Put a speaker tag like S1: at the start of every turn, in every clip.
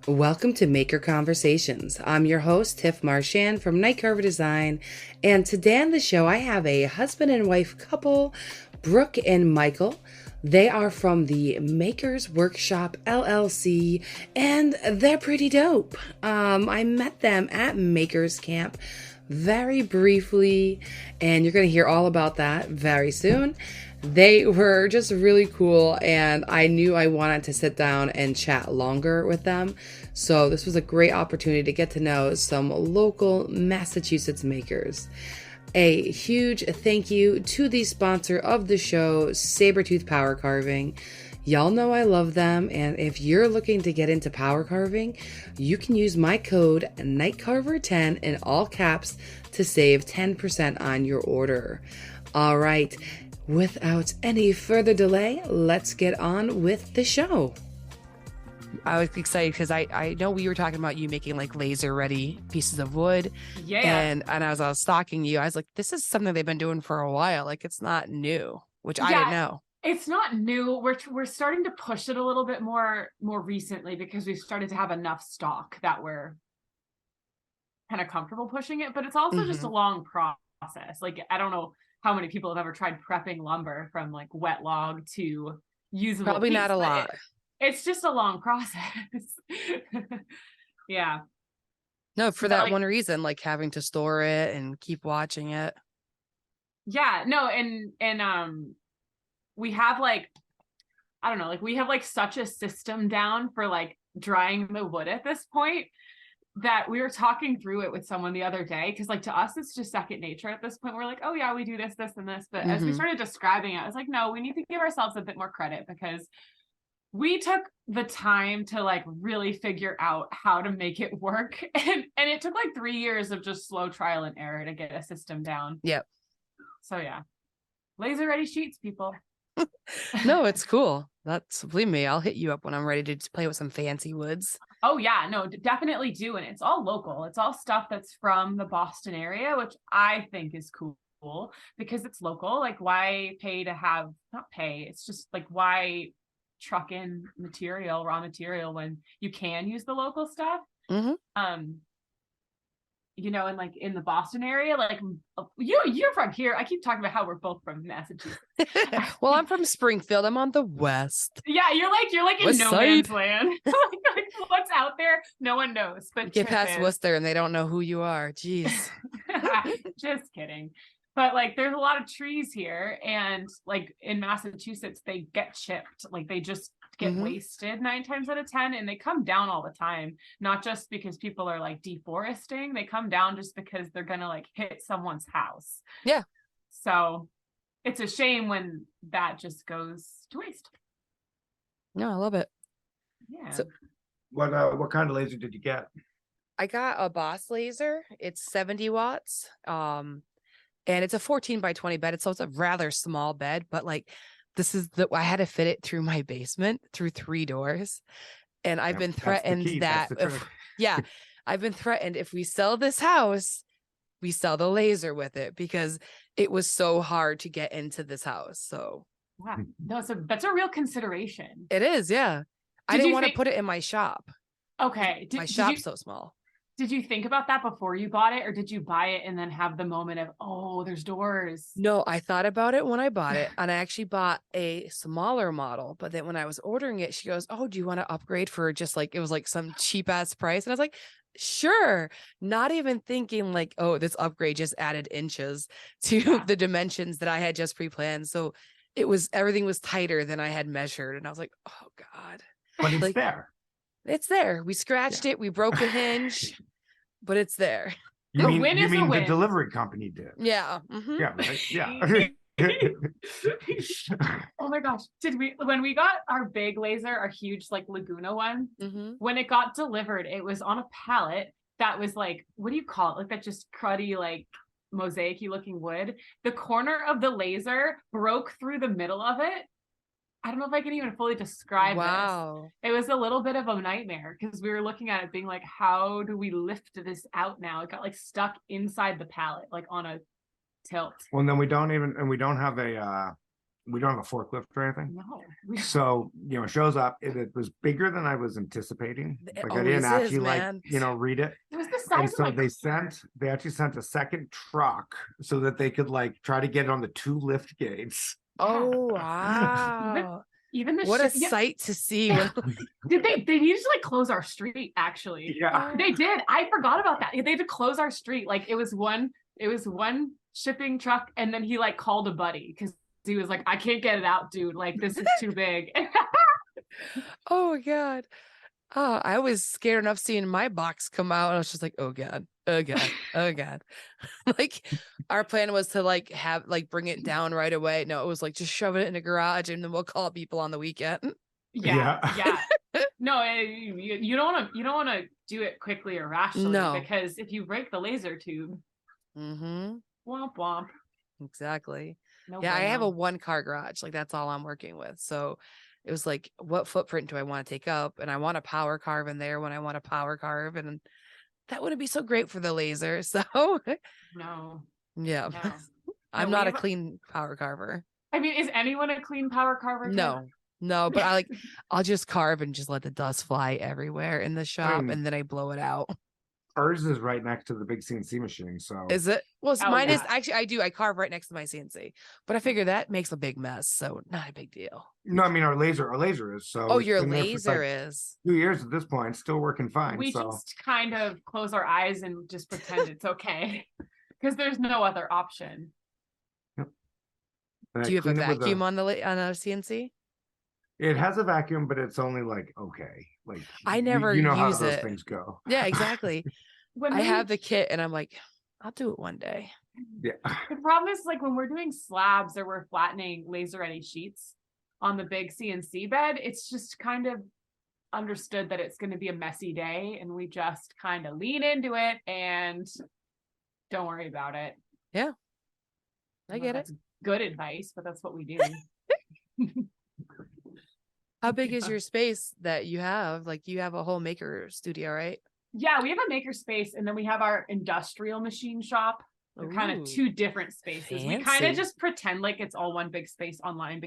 S1: Welcome to Maker Conversations. I'm your host, Tiff Marchand from NIGHTCARVER Design, and today on the show I have a husband and wife couple, Brooke and Michael. They are from the Makers Workshop LLC, and they're pretty dope. I met them at Makers Camp very briefly, and you're going to hear all about that very soon. They were just really cool, and I knew I wanted to sit down and chat longer with them. So this was a great opportunity to get to know some local Massachusetts makers. A huge thank you to the sponsor of the show, Saburrtooth Power Carving. Y'all know I love them, and if you're looking to get into power carving, you can use my code NIGHTCARVER10 in all caps to save 10% on your order. All right, without any further delay, let's get on with the show.
S2: I was excited because I know we were talking about you making like laser ready pieces of wood.
S3: Yeah.
S2: And as I was stalking you, I was like, this is something they've been doing for a while. Like, it's not new, which I didn't know.
S3: It's not new. We're starting to push it a little bit more recently because we've started to have enough stock that we're kind of comfortable pushing it, but it's also just a long process. Like, I don't know how many people have ever tried prepping lumber from like wet log to usable.
S2: Probably not a lot.
S3: It's just a long process. Yeah.
S2: No, for that one reason, like having to store it and keep watching it.
S3: Yeah, no, and we have like, I don't know, like we have like such a system down for like drying the wood at this point that we were talking through it with someone the other day, because like to us it's just second nature at this point. We're like, oh yeah, we do this and this, but as we started describing it, I was like, no, we need to give ourselves a bit more credit, because we took the time to like really figure out how to make it work, and it took like 3 years of just slow trial and error to get a system down.
S2: Yep.
S3: So yeah, laser ready sheets, people.
S2: No, it's cool. Believe me, I'll hit you up when I'm ready to play with some fancy woods.
S3: Oh yeah, no, definitely do. And it's all local. It's all stuff that's from the Boston area, which I think is cool because it's local. Like, why pay to have, not pay, it's just like, why truck in raw material when you can use the local stuff? You know, and like in the Boston area, like you're from here. I keep talking about how we're both from Massachusetts.
S2: Well, I'm from Springfield. I'm on the west.
S3: Yeah, you're like in no man's land. Like, what's out there, no one knows. But
S2: get past Worcester and they don't know who you are. Jeez.
S3: Just kidding. But like, there's a lot of trees here, and like in Massachusetts, they get chipped. Like, they just get wasted 9 times out of 10, and they come down all the time. Not just because people are like deforesting; they come down just because they're gonna like hit someone's house.
S2: Yeah.
S3: So it's a shame when that just goes to waste.
S2: No, I love it.
S3: Yeah.
S4: So, what kind of laser did you get?
S2: I got a Boss laser. It's 70 watts. And it's a 14 by 20 bed. So it's a rather small bed, but like I had to fit it through my basement through 3 doors. And I've been threatened that I've been threatened if we sell this house, we sell the laser with it, because it was so hard to get into this house. So
S3: wow. No, that's a real consideration.
S2: It is, yeah. I didn't want to put it in my shop.
S3: Okay.
S2: My shop's so small.
S3: Did you think about that before you bought it, or did you buy it and then have the moment of, oh, there's doors?
S2: No, I thought about it when I bought it, and I actually bought a smaller model. But then when I was ordering it, she goes, oh, do you want to upgrade for just like, it was like some cheap ass price? And I was like, sure. Not even thinking like, oh, this upgrade just added inches to the dimensions that I had just pre-planned. So everything was tighter than I had measured. And I was like, oh God.
S4: But it's there.
S2: It's there. We scratched it. We broke the hinge, but it's there.
S4: You mean the delivery company did?
S2: Yeah.
S4: Yeah, right? Yeah.
S3: Oh my gosh. When we got our big laser, our huge like Laguna one, when it got delivered, it was on a pallet that was like, what do you call it? Like that just cruddy, like mosaic-y looking wood. The corner of the laser broke through the middle of it. I don't know if I can even fully describe this. It was a little bit of a nightmare, because we were looking at it being like, how do we lift this out now? It got like stuck inside the pallet, like on a tilt.
S4: Well, then we don't have we don't have a forklift or anything.
S3: No.
S4: So, it shows up. It was bigger than I was anticipating.
S2: It
S4: Like I didn't
S2: always
S4: actually
S2: is, man.
S4: read it.
S3: It was the
S4: And
S3: size
S4: so
S3: of my car.
S4: they actually sent a second truck so that they could like try to get it on the 2 lift gates.
S2: Oh, wow.
S3: Even the
S2: What a
S3: yeah.
S2: sight to see. When
S3: Did they needed to like close our street, actually.
S4: Yeah.
S3: They did. I forgot about that. They had to close our street. Like it was one shipping truck, and then he like called a buddy because he was like, I can't get it out, dude. Like this is too big.
S2: oh my God. Oh, I was scared enough seeing my box come out. And I was just like, oh God, oh God, oh God. Like our plan was to like bring it down right away. No, it was like just shove it in a garage and then we'll call people on the weekend.
S3: Yeah. No, you don't want to do it quickly or rationally because if you break the laser tube, womp womp.
S2: Exactly.
S3: No
S2: yeah,
S3: bueno.
S2: I have a 1-car garage. Like that's all I'm working with. So it was like, what footprint do I want to take up? And I want to power carve in there when I want to power carve. And that wouldn't be so great for the laser. So
S3: no.
S2: Yeah.
S3: No.
S2: I'm not a clean power carver.
S3: I mean, is anyone a clean power carver?
S2: No, but I'll just carve and just let the dust fly everywhere in the shop and then I blow it out.
S4: Ours is right next to the big CNC machine. So
S2: is it? Well,
S3: Oh,
S2: mine
S3: yeah.
S2: is actually I carve right next to my CNC, but I figure that makes a big mess. So not a big deal.
S4: no, I mean our laser is so.
S2: Oh,
S4: it's
S2: your
S4: been there for,
S2: laser
S4: like,
S2: is
S4: 2 years at this point, still working fine.
S3: We
S4: so
S3: just kind of close our eyes and just pretend it's okay because there's no other option.
S4: And
S2: do
S4: I
S2: you have a
S4: clean it with
S2: vacuum on a CNC?
S4: It has a vacuum, but it's only like okay. Like
S2: I never
S4: you know
S2: use
S4: how those
S2: it.
S4: things go.
S2: Yeah, exactly.
S3: When
S2: I have the kit and I'm like, I'll do it one day.
S4: Yeah.
S3: The problem is like when we're doing slabs or we're flattening laser ready sheets on the big CNC bed, it's just kind of understood that it's going to be a messy day and we just kind of lean into it and don't worry about it.
S2: Yeah. I get it.
S3: That's good advice, but that's what we do.
S2: How big is your space that you have? Like you have a whole maker studio, right?
S3: Yeah, we have a maker space and then we have our industrial machine shop. They're kind of 2 different spaces. We kind of just pretend like it's all one big space online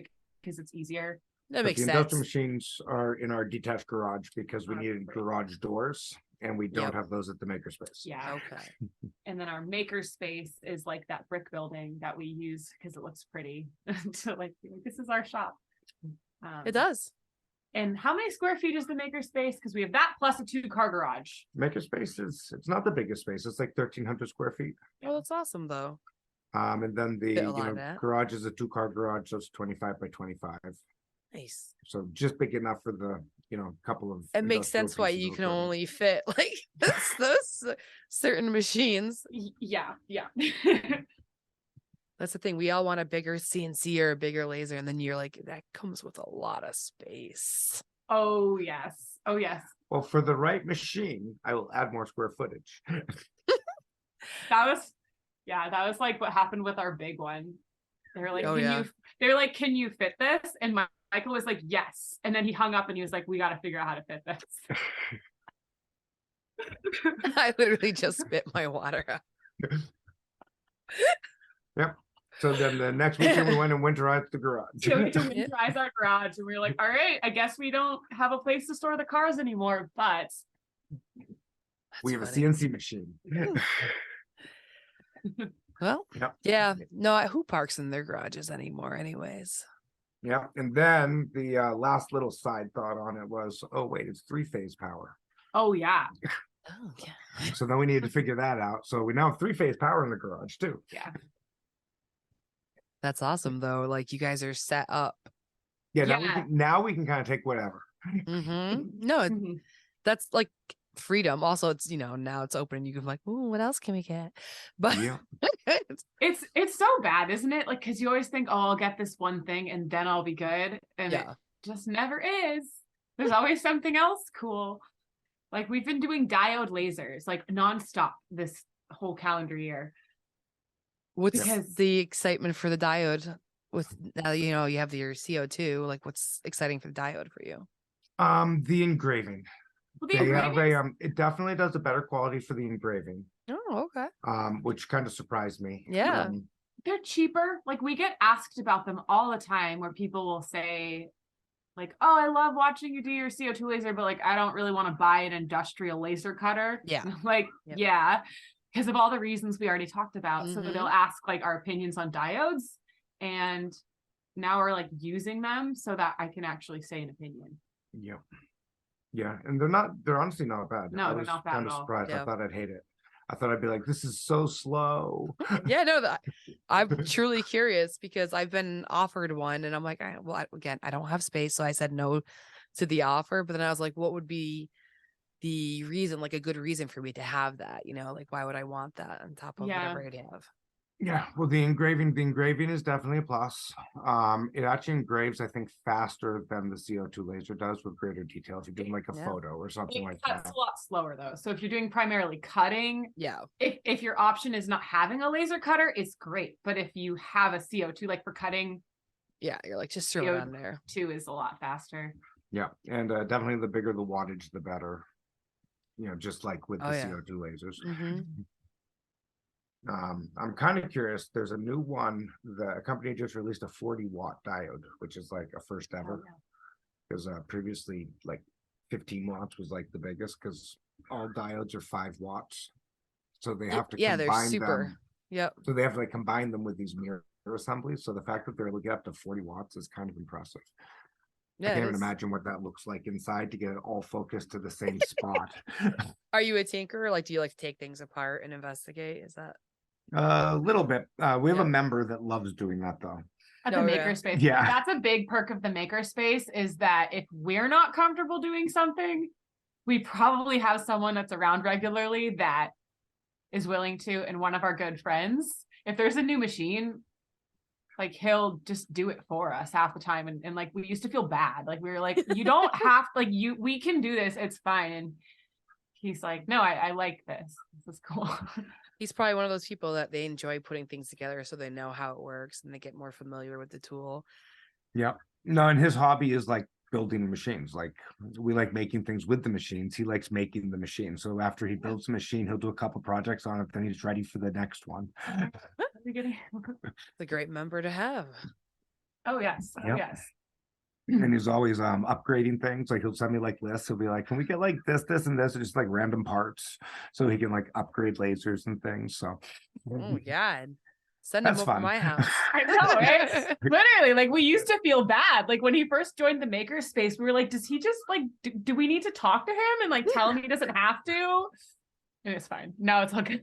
S3: because it's easier.
S2: That makes
S4: the
S2: sense.
S4: industrial machines are in our detached garage because we needed garage doors and we don't have those at the makerspace.
S3: Yeah.
S2: Okay.
S3: And then our makerspace is like that brick building that we use because it looks pretty to like this is our shop.
S2: It does.
S3: And how many square feet is the makerspace? Because we have that plus a 2-car garage.
S4: Makerspace it's not the biggest space. It's like 1,300 square feet.
S2: Oh, that's awesome though.
S4: And then the
S2: Fit a lot of that.
S4: garage is a 2-car garage, so it's 25 by 25.
S2: Nice.
S4: So just big enough for the couple of.
S2: It makes
S4: industrial
S2: sense why
S4: pieces
S2: you
S4: of
S2: can
S4: equipment.
S2: only fit like those certain machines.
S3: Yeah.
S2: That's the thing. We all want a bigger CNC or a bigger laser, and then you're like, that comes with a lot of space.
S3: Oh yes.
S4: Well, for the right machine, I will add more square footage.
S3: That was like what happened with our big one. They were like, can you fit this? And Michael was like, yes. And then he hung up and he was like, we got to figure out how to fit this.
S2: I literally just spit my water out.
S4: Yep. So then the next weekend we went and winterized the garage.
S3: So we winterize our garage and we were like, all right, I guess we don't have a place to store the cars anymore, but
S4: we have a CNC machine.
S2: Well,
S4: Yep.
S2: yeah, no, who parks in their garages anymore anyways?
S4: Yeah. And then the last little side thought on it was, oh, wait, it's 3-phase power.
S3: oh yeah.
S2: Oh, yeah.
S4: So then we needed to figure that out. So we now have 3-phase power in the garage too.
S3: Yeah.
S2: That's awesome though. Like you guys are set up.
S4: Yeah.
S3: Yeah.
S4: Now we can kind of take whatever.
S2: No, that's like freedom. Also, it's now it's open and you can be like, ooh, what else can we get? But
S4: Yeah.
S3: It's so bad, isn't it? Like, because you always think, oh, I'll get this one thing and then I'll be good. And it just never is. There's always something else cool. Like we've been doing diode lasers like nonstop this whole calendar year.
S2: What's
S3: Because-
S2: the excitement for the diode with now you have your CO2? Like what's exciting for the diode for you?
S4: The engraving.
S3: Well,
S4: They have it definitely does a better quality for the engraving.
S2: Oh, okay.
S4: Which kind of surprised me.
S2: Yeah.
S3: they're cheaper. Like we get asked about them all the time where people will say like, oh, I love watching you do your CO2 laser, but like, I don't really want to buy an industrial laser cutter.
S2: Yeah.
S3: Like,
S2: Yep.
S3: yeah, because of all the reasons we already talked about. So
S2: Mhm.
S3: they'll ask like our opinions on diodes, and now we're like using them so that I can actually say an opinion.
S4: Yeah. Yeah. And they're honestly not bad.
S3: No,
S4: I
S3: they're
S4: was
S3: not bad
S4: kind
S3: at
S4: of
S3: all.
S4: surprised.
S2: Yeah.
S4: I thought I'd hate it. I thought I'd be like, this is so slow.
S2: Yeah, no, I'm truly curious because I've been offered one and I'm like, again, I don't have space. So I said no to the offer. But then I was like, what would be the reason, like a good reason for me to have that? You know, like why would I want that on top of whatever I'd have?
S4: Yeah, well, the engraving is definitely a plus. It actually engraves, I think, faster than the CO2 laser does with greater detail if you're doing like a photo or something
S3: It
S4: like
S3: cuts
S4: that.
S3: a lot slower though. So if you're doing primarily cutting,
S2: Yeah.
S3: if your option is not having a laser cutter, it's great. But if you have a CO2, like for cutting,
S2: Yeah, you're like, just throw it on there.
S3: CO2 is a lot faster.
S4: Yeah, and definitely the bigger the wattage, the better. You know, just like with the
S2: yeah.
S4: CO2 lasers.
S2: Mm-hmm.
S4: I'm kind of curious. There's a new one. The company just released a 40-watt diode, which is like a first ever. Because previously, like 15 watts was like the biggest. Because all diodes are 5 watts, so they have to
S2: they're
S4: combine
S2: super.
S4: them.
S2: Yep.
S4: So they have to like combine them with these mirror assemblies. So the fact that they're looking up to 40 watts is kind of impressive.
S2: Yeah,
S4: I can't even imagine what that looks like inside to get it all focused to the same spot.
S2: Are you a tinkerer? Like, do you like to take things apart and investigate? Is that?
S4: A little bit. We have
S2: Yeah.
S4: a member that loves doing that though.
S3: At the makerspace.
S4: Yeah.
S3: That's a big perk of the makerspace is that if we're not comfortable doing something, we probably have someone that's around regularly that is willing to. And one of our good friends, if there's a new machine, like he'll just do it for us half the time. And like we used to feel bad. Like we were like, you don't have like we can do this, it's fine. And he's like, no, I like this. This is cool.
S2: He's probably one of those people that they enjoy putting things together so they know how it works and they get more familiar with the tool.
S4: Yeah. No, and his hobby is like building machines. Like we like making things with the machines. He likes making the machine. So after he builds a machine, he'll do a couple projects on it, then he's ready for the next one.
S2: It's a great member to have.
S3: Oh yes. Oh
S4: Yep.
S3: yes.
S4: And he's always upgrading things. Like he'll send me like lists. He'll be like, can we get like this and this, or just like random parts so he can like upgrade lasers and things. So
S2: Oh God. Send him
S4: That's
S2: over to
S4: fun.
S2: my house.
S3: I know, right? Literally, like we used to feel bad. Like when he first joined the makerspace, we were like, does he just like, do we need to talk to him and like tell him he doesn't have to? And it's fine. No, it's all good.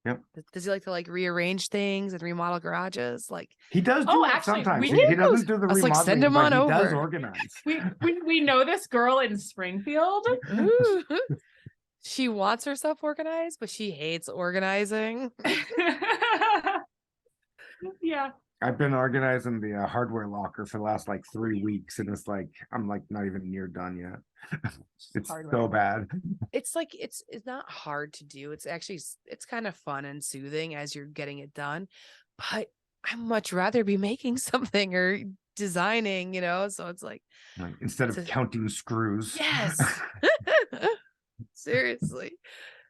S4: Yep.
S2: Does he like to like rearrange things and remodel garages? Like
S4: he does do
S3: Oh,
S4: that
S3: actually,
S4: sometimes.
S3: we
S4: He
S3: do.
S4: doesn't do the
S2: I was
S4: remodeling,
S2: like, send him
S4: but
S2: on
S4: he does
S2: over.
S4: organize.
S3: We know this girl in Springfield.
S2: ooh, she wants her stuff organized, but she hates organizing.
S3: Yeah.
S4: I've been organizing the hardware locker for the last like 3 weeks, and it's like I'm like not even near done yet. It's
S3: Hardware.
S4: so bad.
S2: It's like it's not hard to do. It's actually it's kind of fun and soothing as you're getting it done. But I'd much rather be making something or designing, you know. So it's like
S4: Like, instead of counting screws.
S2: yes. Seriously.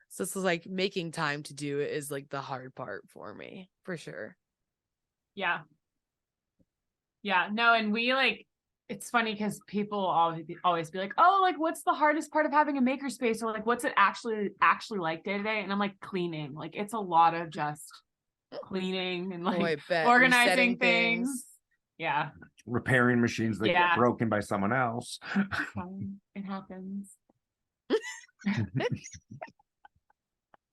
S2: So it's like making time to do it is like the hard part for me, for sure.
S3: Yeah. Yeah. No, and we like, it's funny because people always be like, oh, like what's the hardest part of having a makerspace? Or like, what's it actually like day to day? And I'm like, cleaning. Like it's a lot of just cleaning and like
S2: Oh, I bet.
S3: organizing
S2: Resetting
S3: things. Yeah.
S4: Repairing machines that
S3: Yeah.
S4: get broken by someone else.
S3: It happens.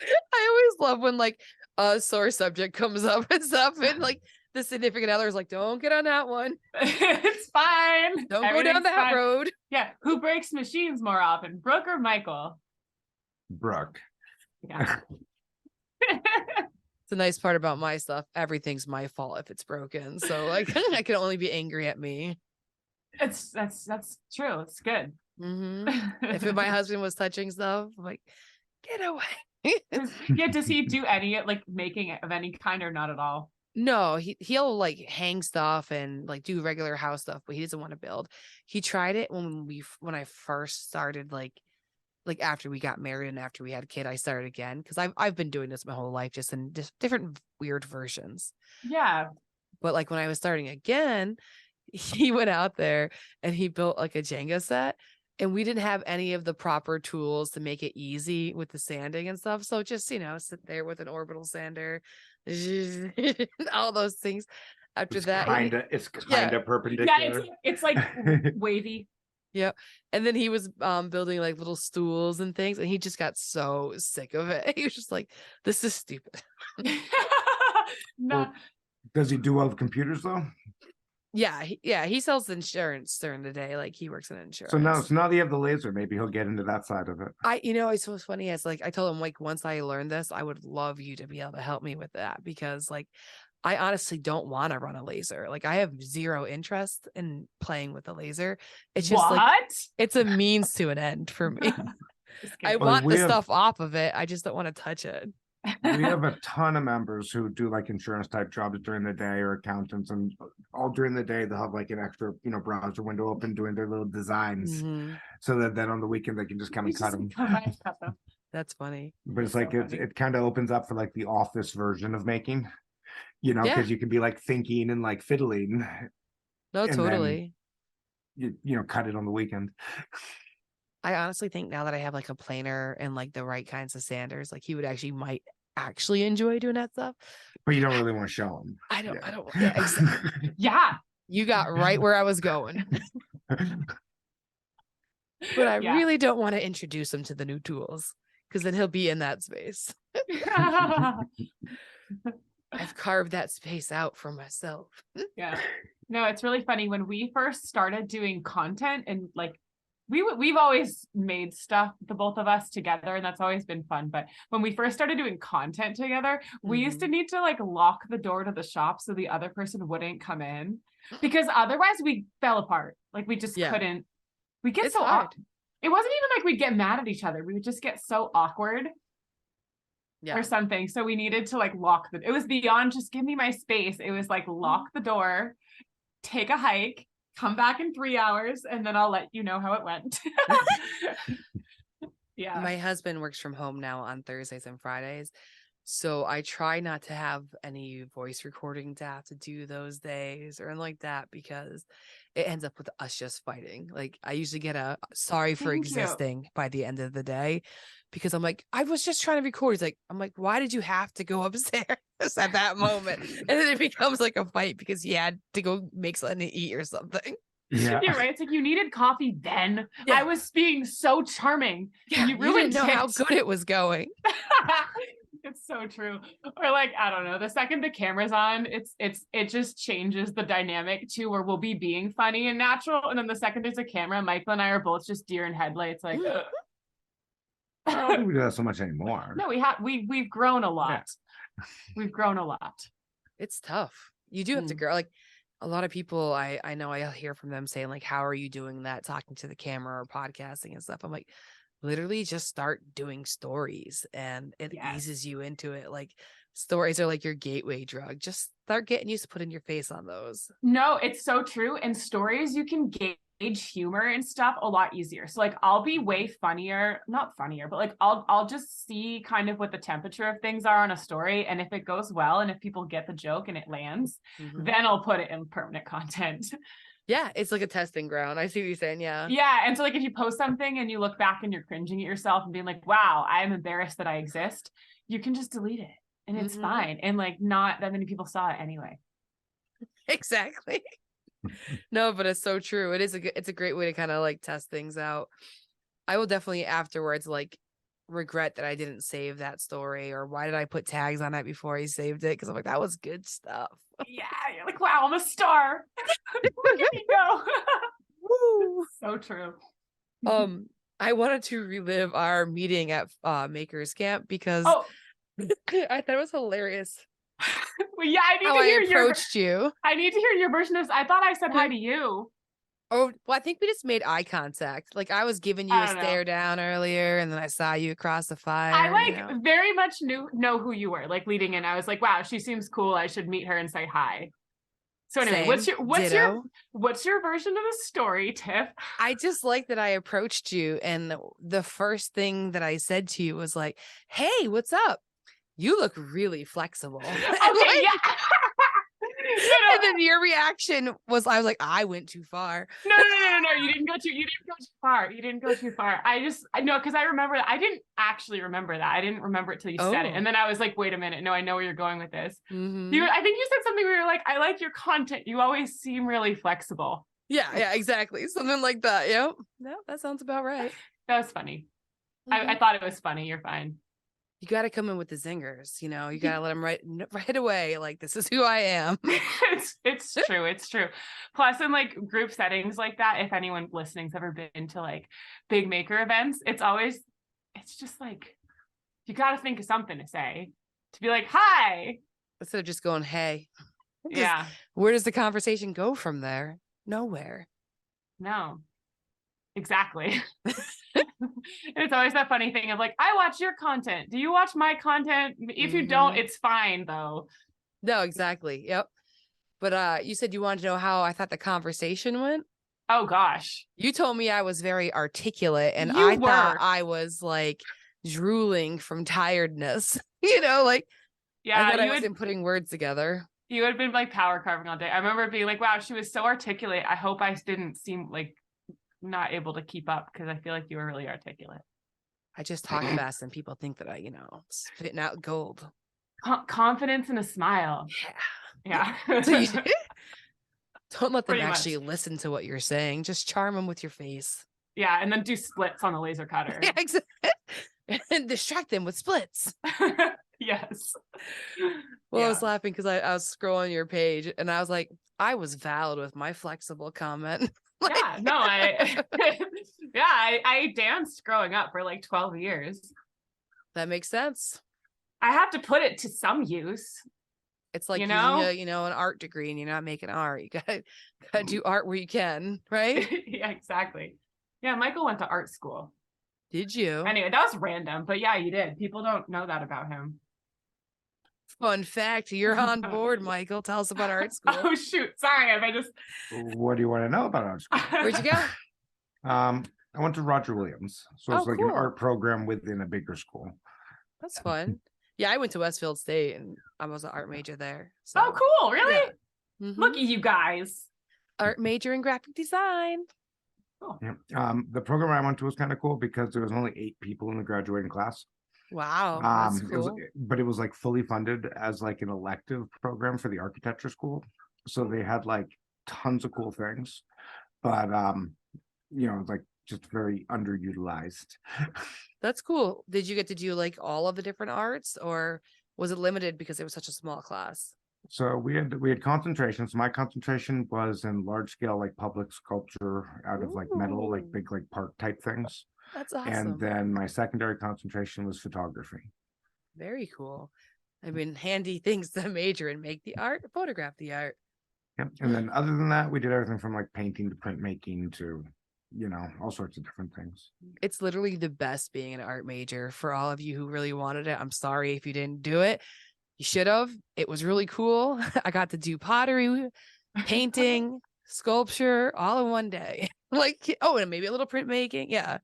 S2: I always love when like a sore subject comes up and stuff, and like the significant other is like, don't get on that one.
S3: It's fine.
S2: Don't go down that
S3: fine.
S2: road.
S3: Yeah. Who breaks machines more often, Brooke or Michael?
S4: Brooke.
S3: Yeah.
S2: It's the nice part about my stuff. Everything's my fault if it's broken. So like I can only be angry at me.
S3: That's true. It's good.
S2: Mm-hmm. If my husband was touching stuff, I'm like, get away.
S3: Does he do any like making it of any kind or not at all?
S2: No, he'll like hang stuff and like do regular house stuff, but he doesn't want to build. He tried it when I first started like like after we got married and after we had a kid, I started again because I've been doing this my whole life, just in just different weird versions.
S3: Yeah.
S2: But like when I was starting again, he went out there and he built like a Jenga set, and we didn't have any of the proper tools to make it easy with the sanding and stuff. So just, sit there with an orbital sander, all those things. After that,
S4: It's kind of perpendicular.
S3: Yeah, it's like wavy.
S2: Yep. And then he was building like little stools and things, and he just got so sick of it. He was just like, this is stupid.
S3: No.
S4: Well, does he do well with computers though?
S2: Yeah, he sells insurance during the day. Like he works in insurance.
S4: So now that you have the laser, maybe he'll get into that side of it.
S2: It's so funny. It's like I told him, like, once I learn this, I would love you to be able to help me with that, because like I honestly don't want to run a laser. Like I have zero interest in playing with a laser. It's just like it's a means to an end for me. I want the stuff off of it. I just don't want to touch it.
S4: We have a ton of members who do like insurance type jobs during the day, or accountants, and all during the day they'll have like an extra, browser window open doing their little designs, so that then on the weekend they can just come and cut them.
S2: That's funny.
S4: But it's like it kind of opens up for like the office version of making, because you can be like thinking and like fiddling.
S2: No, totally.
S4: Cut it on the weekend.
S2: I honestly think now that I have like a planer and like the right kinds of sanders, like he might actually enjoy doing that stuff.
S4: But you don't really want to show him.
S2: I don't. Yeah, exactly.
S3: Yeah.
S2: You got right where I was going. But I really don't want to introduce him to the new tools, because then he'll be in that space. I've carved that space out for myself.
S3: Yeah. No, it's really funny. When we first started doing content, and like we've always made stuff, the both of us together, and that's always been fun. But when we first started doing content together, we used to need to like lock the door to the shop so the other person wouldn't come in, because otherwise we fell apart. Like we just couldn't. We get so hard. It wasn't even like we'd get mad at each other. We would just get so awkward. Or something. So we needed to like lock it was beyond just give me my space. It was like lock the door, take a hike, come back in 3 hours, and then I'll let you know how it went. Yeah.
S2: My husband works from home now on Thursdays and Fridays. So I try not to have any voice recording to have to do those days or anything like that, because it ends up with us just fighting. Like I usually get a sorry for existing by the end of the day, because I'm like, I was just trying to record. He's like, I'm like, why did you have to go upstairs at that moment? And then it becomes like a fight because he had to go make something to eat or something.
S3: Yeah. You're right. It's like, you needed coffee then. Yeah. I was being so charming.
S2: Yeah, you really didn't know how good it was going.
S3: It's so true. Or like, I don't know, the second the camera's on, it just changes the dynamic too, where we'll be being funny and natural, and then the second there's a camera, Michael and I are both just deer in headlights, like
S4: I don't think we do that so much anymore.
S3: No, we've grown a lot. Yeah. We've grown a lot.
S2: It's tough. You do have to grow. Like a lot of people I know, I hear from them saying like, how are you doing that, talking to the camera or podcasting and stuff? I'm like, literally just start doing stories, and it eases you into it. Like stories are like your gateway drug. Just start getting used to putting your face on those.
S3: No, it's so true. And stories, you can gauge humor and stuff a lot easier. So like I'll be way funnier, not funnier, but like I'll just see kind of what the temperature of things are on a story. And if it goes well, and if people get the joke and it lands, then I'll put it in permanent content.
S2: Yeah, it's like a testing ground. I see what you're saying. Yeah.
S3: Yeah. And so like if you post something and you look back and you're cringing at yourself and being like, wow, I'm embarrassed that I exist, you can just delete it and it's fine. And like not that many people saw it anyway.
S2: Exactly. No, but it's so true. It's a great way to kind of like test things out. I will definitely afterwards like regret that I didn't save that story, or why did I put tags on it before I saved it? Because I'm like, that was good stuff.
S3: Yeah, you're like, wow, I'm a star. Look at me go. Woo. So true.
S2: I wanted to relive our meeting at Makers Camp, because I thought it was hilarious.
S3: Well, yeah, I need to hear
S2: approached you.
S3: I need to hear your version of this. I thought I said hi to you.
S2: Oh, well, I think we just made eye contact. Like I was giving you a stare down earlier, and then I saw you across the fire.
S3: I very much know who you were, like leading in. I was like, wow, she seems cool. I should meet her and say hi. So anyway,
S2: Same.
S3: what's
S2: Ditto.
S3: your version of the story, Tiff?
S2: I just like that I approached you, and the first thing that I said to you was like, "Hey, what's up? You look really flexible."
S3: Okay,
S2: Like,
S3: yeah.
S2: and then your reaction was, I was like, I went too far.
S3: No. You didn't go too far. You didn't go too far. I know, because I remember that. I didn't actually remember that. I didn't remember it till you said it. And then I was like, wait a minute. No, I know where you're going with this.
S2: Mhm.
S3: I think you said something where you're like, I like your content. You always seem really flexible.
S2: Yeah, exactly. Something like that. Yep. No, that sounds about right.
S3: That was funny.
S2: Mhm.
S3: I thought it was funny. You're fine.
S2: You got to come in with the zingers, you got to let them right away. Like, this is who I am.
S3: It's true. It's true. Plus, in like group settings like that, if anyone listening's ever been to like big maker events, it's just like, you got to think of something to say, to be like, hi.
S2: Instead of just going, hey.
S3: Yeah.
S2: Where does the conversation go from there? Nowhere.
S3: No. Exactly. It's always that funny thing of like, I watch your content. Do you watch my content? If you don't, it's fine though.
S2: No, exactly. Yep. But you said you wanted to know how I thought the conversation went.
S3: Oh gosh.
S2: You told me I was very articulate, and
S3: You
S2: I thought
S3: were.
S2: I was like drooling from tiredness. Like,
S3: Yeah,
S2: I thought I wasn't putting words together.
S3: You had been like power carving all day. I remember being like, wow, she was so articulate. I hope I didn't seem like not able to keep up, because I feel like you were really articulate.
S2: I just talk fast and people think that I, spitting out gold.
S3: Confidence and a smile. Yeah.
S2: So don't let them
S3: Pretty
S2: actually
S3: much.
S2: listen to what you're saying. Just charm them with your face.
S3: Yeah, and then do splits on the laser cutter.
S2: Yeah, exactly. And distract them with splits.
S3: Yes.
S2: Well,
S3: Yeah.
S2: I was laughing because I was scrolling your page and I was like, I was valid with my flexible comment.
S3: Yeah, no, I danced growing up for like 12 years.
S2: That makes sense.
S3: I have to put it to some use.
S2: It's like
S3: using
S2: an art degree and you're not making art. You gotta do art where you can, right?
S3: Yeah, exactly. Yeah, Michael went to art school.
S2: Did you?
S3: Anyway, that was random, but yeah, you did. People don't know that about him.
S2: Fun fact, you're on board, Michael. Tell us about art school.
S3: Oh shoot, sorry,
S4: What do you want to know about art school?
S2: Where'd you go?
S4: I went to Roger Williams, so it's like
S2: cool.
S4: an art program within a bigger school.
S2: That's fun. Yeah, I went to Westfield State and I was an art major there. So.
S3: Oh, cool! Really?
S2: Yeah.
S3: Look at you guys.
S2: Art major in graphic design.
S3: Cool.
S4: Yeah. The program I went to was kind of cool because there was only 8 people in the graduating class.
S2: Wow, that's cool.
S4: But it was like fully funded as like an elective program for the architecture school. So they had like tons of cool things, but like just very underutilized.
S2: That's cool. Did you get to do like all of the different arts, or was it limited because it was such a small class?
S4: So we had concentrations. My concentration was in large scale like public sculpture out of like metal, like big like park type things.
S2: That's awesome.
S4: And then my secondary concentration was photography.
S2: Very cool. I mean, handy things to major and make the art, photograph the art.
S4: Yep. And then other than that, we did everything from like painting to printmaking to, all sorts of different things.
S2: It's literally the best being an art major. For all of you who really wanted it, I'm sorry if you didn't do it. You should have. It was really cool. I got to do pottery, painting, sculpture all in one day. And maybe a little printmaking. Yeah.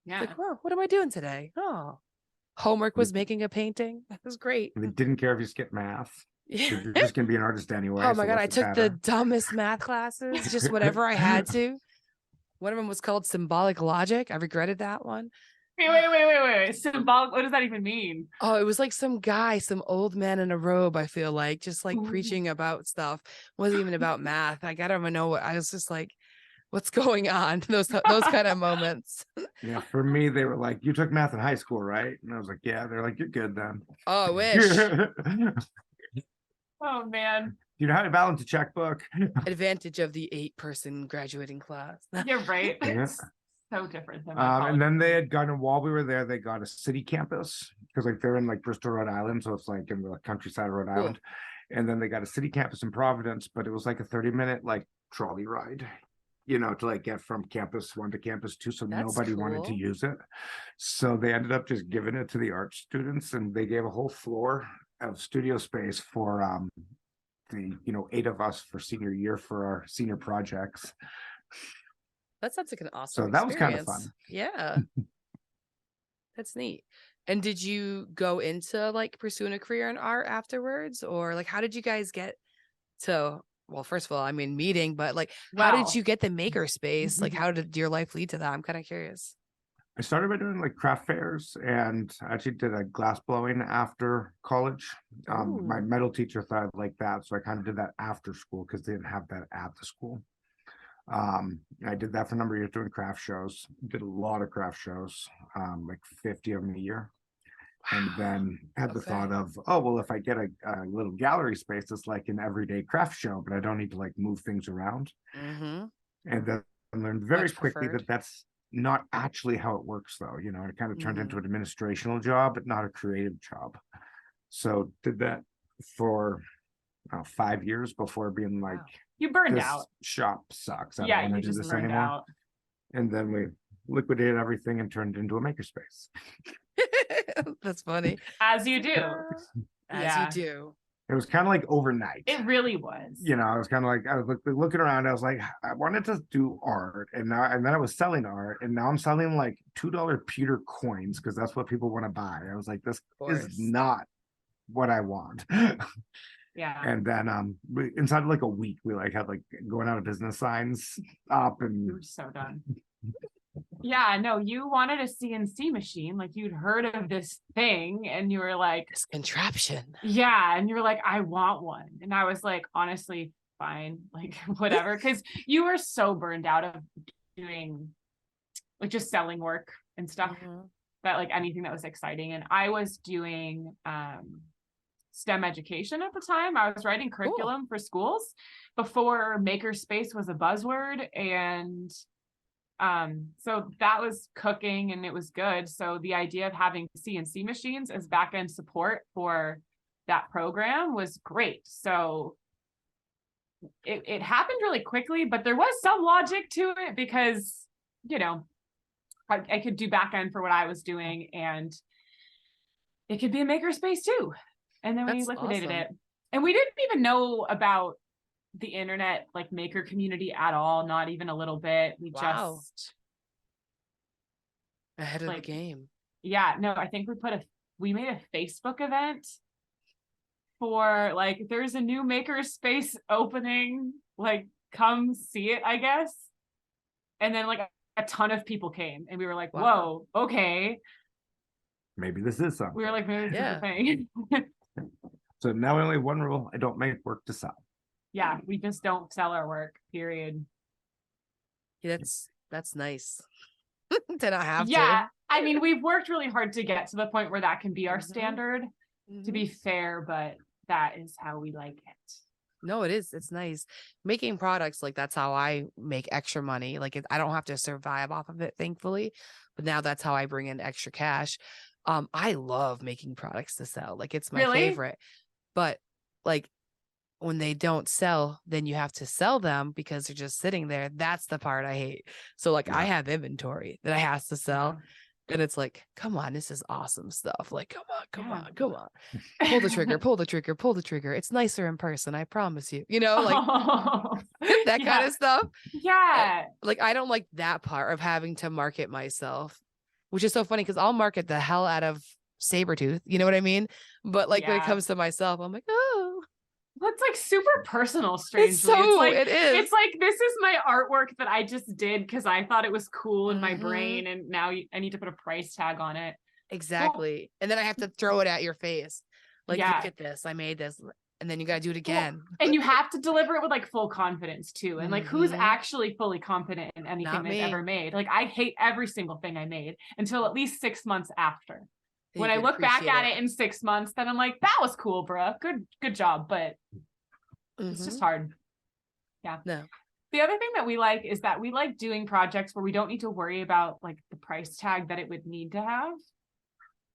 S3: Yeah.
S2: Like, whoa, what am I doing today? Oh, homework was making a painting. That was great.
S4: They didn't care if you skipped math. You're just gonna be an artist anyway.
S2: Oh my God, I
S4: what's
S2: took the dumbest math classes, just whatever I had to. One of them was called symbolic logic. I regretted that one.
S3: Wait. Symbolic, what does that even mean?
S2: Oh, it was like some old man in a robe, I feel like, just like preaching about stuff. Wasn't even about math. I gotta know what I was just like, what's going on? Those kind of moments.
S4: Yeah, for me, they were like, you took math in high school, right? And I was like, yeah. They're like, you're good then.
S2: Oh, I wish.
S3: Oh man.
S4: You know how to balance a checkbook?
S2: Advantage of the 8-person graduating class.
S3: You're right.
S4: Yeah.
S3: It's so different than
S4: And then they had gotten, while we were there, they got a city campus because like they're in like Bristol, Rhode Island, so it's like in the countryside of Rhode Island. And then they got a city campus in Providence, but it was like a 30-minute like trolley ride, to like get from campus 1 to campus 2. So
S2: That's
S4: nobody wanted to
S2: cool.
S4: use it. So they ended up just giving it to the art students, and they gave a whole floor of studio space for the 8 of us for senior year for our senior projects.
S2: That sounds like an awesome
S4: So that was kind of
S2: experience.
S4: fun.
S2: Yeah. That's neat. And did you go into like pursuing a career in art afterwards? Or like how did you guys get to, well, first of all, I mean meeting, but like how did you get the maker space? Like how did your life lead to that? I'm kind of curious.
S4: I started by doing like craft fairs, and I actually did a glass blowing after college. My
S2: Ooh.
S4: metal teacher thought I'd like that, so I kind of did that after school because they didn't have that at the school. I did that for a number of years doing craft shows, did a lot of craft shows, like 50 of them a year. And then had the thought of, oh, well, if I get a little gallery space, it's like an everyday craft show, but I don't need to like move things around. And then I learned very quickly that that's not actually how it works, though. It kind of turned into an administrational job, but not a creative job. So did that for 5 years before being like,
S3: you burned
S4: this
S3: out.
S4: Shop sucks. I
S3: Yeah,
S4: don't want
S3: you
S4: to do
S3: just
S4: this
S3: burned
S4: anymore.
S3: out.
S4: And then we liquidated everything and turned it into a makerspace.
S2: That's funny.
S3: As you do.
S2: As you do.
S4: It was kind of like overnight.
S3: It really was.
S4: I was kind of like, I was looking around. I was like, I wanted to do art, and then I was selling art, and now I'm selling like $2 pewter coins because that's what people want to buy. I was like, this is not what I want.
S3: Yeah.
S4: And then inside of like a week, we like had like going out of business signs up, and
S3: we were so done. Yeah, no, you wanted a CNC machine, like you'd heard of this thing, and you were like,
S2: this contraption.
S3: Yeah, and you were like, I want one. And I was like, honestly, fine, like whatever, because you were so burned out of doing like just selling work and stuff, that like anything that was exciting. And I was doing STEM education at the time. I was writing curriculum for schools before makerspace was a buzzword, and so that was cooking and it was good. So the idea of having CNC machines as back-end support for that program was great. So it happened really quickly, but there was some logic to it because I could do back-end for what I was doing, and it could be a makerspace too. And then we liquidated it, and we didn't even know about the internet like maker community at all, not even a little bit. We just
S2: ahead of the game.
S3: Yeah, no, I think we made a Facebook event for like, there's a new maker space opening, like come see it, I guess. And then like a ton of people came, and we were like, whoa, okay,
S4: maybe this is something.
S3: We were like, maybe this is a thing.
S4: So now we only have one rule: I don't make work to sell.
S3: Yeah, we just don't sell our work, period.
S2: Yeah, that's nice. To not have to.
S3: Yeah, I mean, we've worked really hard to get to the point where that can be our standard, to be fair, but that is how we like it.
S2: No, it is. It's nice. Making products, like that's how I make extra money. Like I don't have to survive off of it, thankfully. But now that's how I bring in extra cash. I love making products to sell. Like it's my favorite. But like when they don't sell, then you have to sell them because they're just sitting there. That's the part I hate. So like I have inventory that I have to sell. And it's like, come on, this is awesome stuff. Like, come on. Pull the trigger, pull the trigger, pull the trigger. It's nicer in person, I promise you. Like that kind of stuff.
S3: Yeah.
S2: Like I don't like that part of having to market myself, which is so funny because I'll market the hell out of Saburrtooth. You know what I mean? But like when it comes to myself, I'm like, oh.
S3: Well, it's like super personal, strangely.
S2: It is.
S3: It's like, this is my artwork that I just did because I thought it was cool in my brain, and now I need to put a price tag on it.
S2: Exactly. And then I have to throw it at your face. Like, look at this. I made this. And then you got to do it again.
S3: And you have to deliver it with like full confidence too. And like, who's actually fully confident in anything they've ever made? Like, I hate every single thing I made until at least 6 months after. When I look back at it in 6 months, then I'm like, that was cool, bro. Good job. But it's just hard. Yeah.
S2: No.
S3: The other thing that we like is that we like doing projects where we don't need to worry about like the price tag that it would need to have.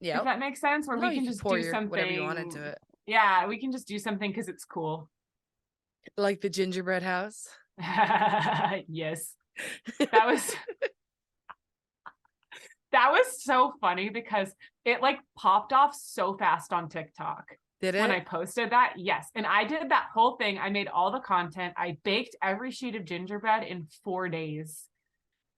S3: Yeah. If that makes sense, where we can just do something. Whatever you want into it. Yeah, we can just do something because it's cool.
S2: Like the gingerbread house.
S3: Yes. That was so funny because it like popped off so fast on TikTok.
S2: Did it?
S3: when I posted that. Yes. And I did that whole thing. I made all the content. I baked every sheet of gingerbread in 4 days.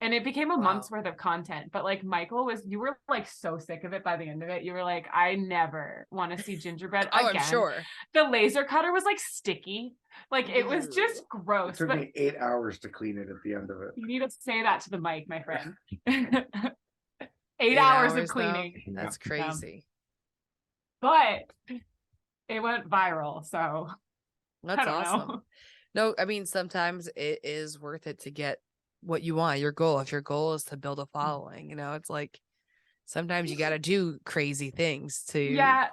S3: And it became a month's worth of content. But like Michael you were like so sick of it by the end of it. You were like, I never want to see gingerbread again.
S2: I'm sure.
S3: The laser cutter was like sticky. Like it was just gross.
S4: It took
S3: but
S4: me 8 hours to clean it at the end of it.
S3: you need to say that to the mic, my friend. 8 hours of cleaning.
S2: Though? That's crazy.
S3: But it went viral. So
S2: that's awesome. No, I mean, sometimes it is worth it to get what you want, your goal. If your goal is to build a following, you know, it's like sometimes you got to do crazy things to get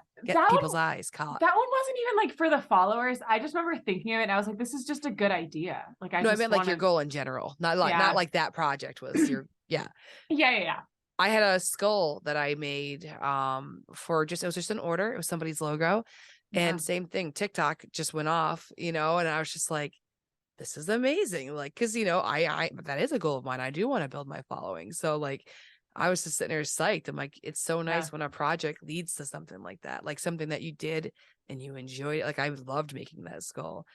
S2: people's eyes caught.
S3: That one wasn't even like for the followers. I just remember thinking of it and I was like, this is just a good idea. Like I
S2: meant like your goal in general, not like that project was your yeah. I had a skull that I made for it was just an order. It was somebody's logo. And same thing, TikTok just went off, you know, and I was just like, this is amazing. Like, cause you know, I that is a goal of mine. I do want to build my following. So like, I was just sitting there psyched. I'm like, it's so nice when a project leads to something like that, like something that you did and you enjoyed it. Like I loved making that skull,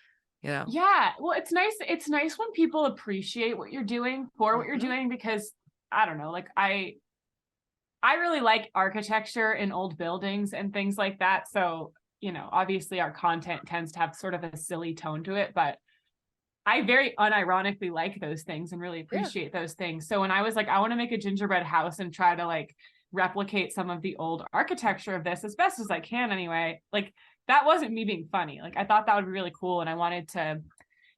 S2: you know?
S3: Yeah. Well, it's nice. It's nice when people appreciate what you're doing for what you're doing, because I don't know, like I really like architecture in old buildings and things like that. So, you know, obviously our content tends to have sort of a silly tone to it, but I very unironically like those things and really appreciate those things. So when I was like, I want to make a gingerbread house and try to like replicate some of the old architecture of this as best as I can anyway, like that wasn't me being funny. Like I thought that would be really cool. And I wanted to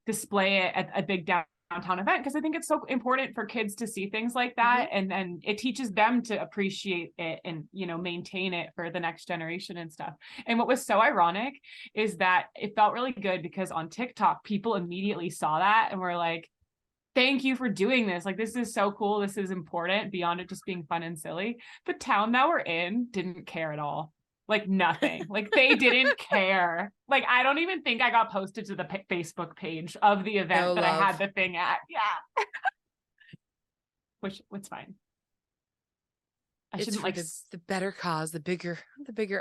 S3: display it at a big downtown event because I think it's so important for kids to see things like that. And then it teaches them to appreciate it and, you know, maintain it for the next generation and stuff. And what was so ironic is that it felt really good because on TikTok, people immediately saw that and were like, thank you for doing this. Like, this is so cool. This is important beyond it just being fun and silly. The town that we're in didn't care at all. Like nothing. Like they didn't care. Like I don't even think I got posted to the Facebook page of the event I had the thing at. Yeah. Which fine. I shouldn't like
S2: the better cause, the bigger